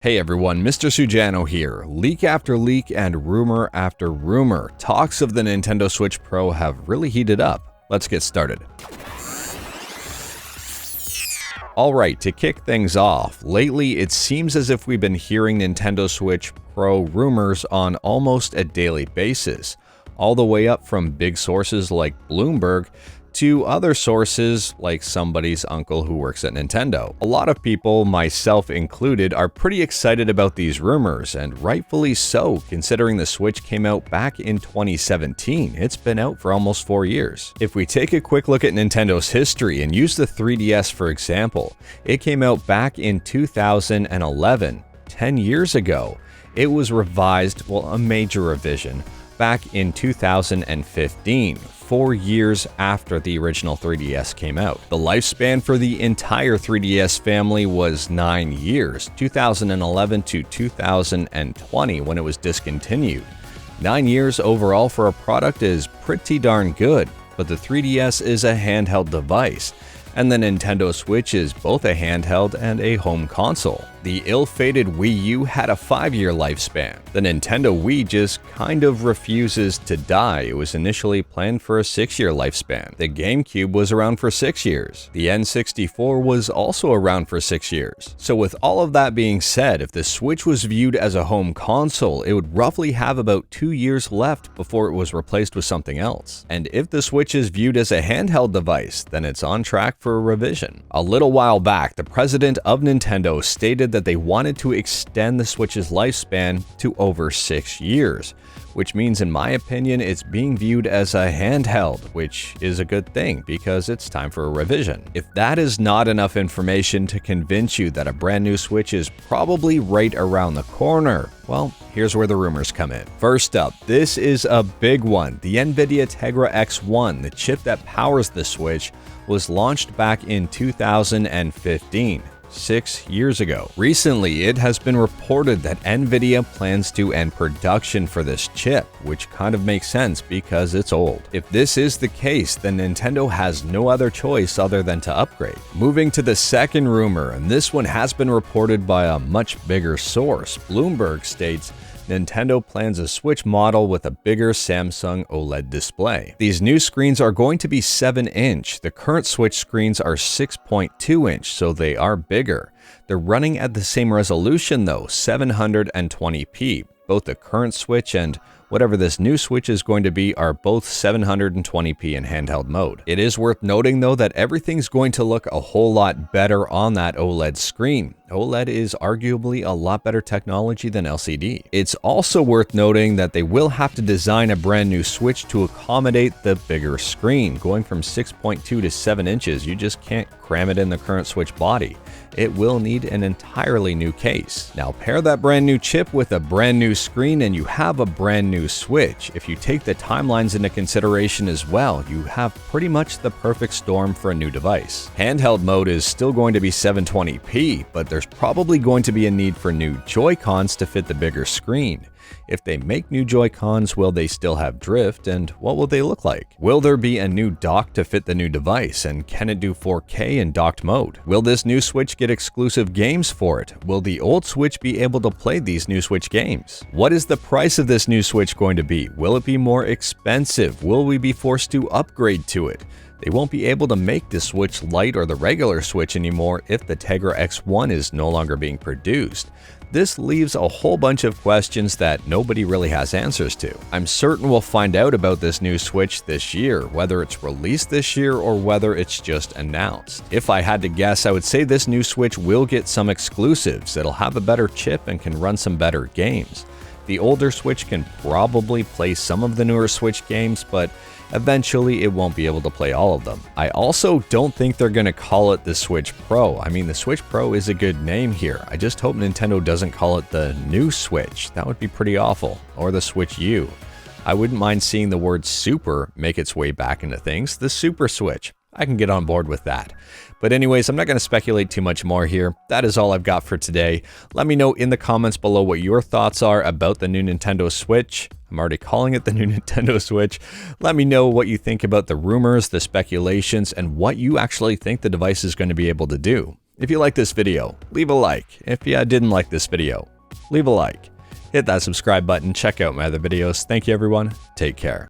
Hey everyone, Mr. Sujano here. Leak after leak and rumor after rumor. Talks of the Nintendo Switch Pro have really heated up. Let's get started. Alright, to kick things off, lately it seems as if we've been hearing Nintendo Switch Pro rumors on almost a daily basis, all the way up from big sources like Bloomberg to other sources like somebody's uncle who works at Nintendo. A lot of people, myself included, are pretty excited about these rumors, and rightfully so, considering the Switch came out back in 2017. It's been out for almost 4 years. If we take a quick look at Nintendo's history and use the 3DS for example, it came out back in 2011, 10 years ago. It was revised, well, a major revision, back in 2015. 4 years after the original 3DS came out. The lifespan for the entire 3DS family was 9 years, 2011 to 2020 when it was discontinued. 9 years overall for a product is pretty darn good, but the 3DS is a handheld device, and the Nintendo Switch is both a handheld and a home console. The ill-fated Wii U had a 5-year lifespan. The Nintendo Wii just kind of refuses to die. It was initially planned for a 6-year lifespan. The GameCube was around for 6 years. The N64 was also around for 6 years. So with all of that being said, if the Switch was viewed as a home console, it would roughly have about 2 years left before it was replaced with something else. And if the Switch is viewed as a handheld device, then it's on track for a revision. A little while back, the president of Nintendo stated that they wanted to extend the Switch's lifespan to over 6 years, which means, in my opinion, it's being viewed as a handheld, which is a good thing because it's time for a revision. If that is not enough information to convince you that a brand new Switch is probably right around the corner, well, here's where the rumors come in. First up, this is a big one. The Nvidia Tegra X1, the chip that powers the Switch, was launched back in 2015. 6 years ago. Recently, it has been reported that Nvidia plans to end production for this chip, which kind of makes sense because it's old. If this is the case, then Nintendo has no other choice other than to upgrade. Moving to the second rumor, and this one has been reported by a much bigger source. Bloomberg states Nintendo plans a Switch model with a bigger Samsung OLED display. These new screens are going to be 7-inch. The current Switch screens are 6.2-inch, so they are bigger. They're running at the same resolution though, 720p. Both the current Switch and whatever this new Switch is going to be are both 720p in handheld mode. It is worth noting though that everything's going to look a whole lot better on that OLED screen. OLED is arguably a lot better technology than LCD. It's also worth noting that they will have to design a brand new Switch to accommodate the bigger screen. Going from 6.2 to 7 inches, you just can't cram it in the current Switch body. It will need an entirely new case. Now pair that brand new chip with a brand new screen and you have a brand new Switch. If you take the timelines into consideration as well, you have pretty much the perfect storm for a new device. Handheld mode is still going to be 720p, but there's probably going to be a need for new Joy-Cons to fit the bigger screen. If they make new Joy-Cons, will they still have drift, and what will they look like? Will there be a new dock to fit the new device, and can it do 4K in docked mode? Will this new Switch get exclusive games for it? Will the old Switch be able to play these new Switch games? What is the price of this new Switch going to be? Will it be more expensive? Will we be forced to upgrade to it? They won't be able to make the Switch Lite or the regular Switch anymore if the Tegra X1 is no longer being produced. This leaves a whole bunch of questions that nobody really has answers to. I'm certain we'll find out about this new Switch this year, whether it's released this year or whether it's just announced. If I had to guess, I would say this new Switch will get some exclusives. It'll have a better chip and can run some better games. The older Switch can probably play some of the newer Switch games, but eventually it won't be able to play all of them. I also don't think they're going to call it the Switch Pro. I mean, the Switch Pro is a good name here. I just hope Nintendo doesn't call it the new Switch. That would be pretty awful. Or the Switch U. I wouldn't mind seeing the word Super make its way back into things. The Super Switch. I can get on board with that. But anyways, I'm not going to speculate too much more here. That is all I've got for today. Let me know in the comments below what your thoughts are about the new Nintendo Switch. I'm already calling it the new Nintendo Switch. Let me know what you think about the rumors, the speculations, and what you actually think the device is going to be able to do. If you like this video, leave a like. If you didn't like this video, leave a like. Hit that subscribe button, check out my other videos. Thank you everyone, take care.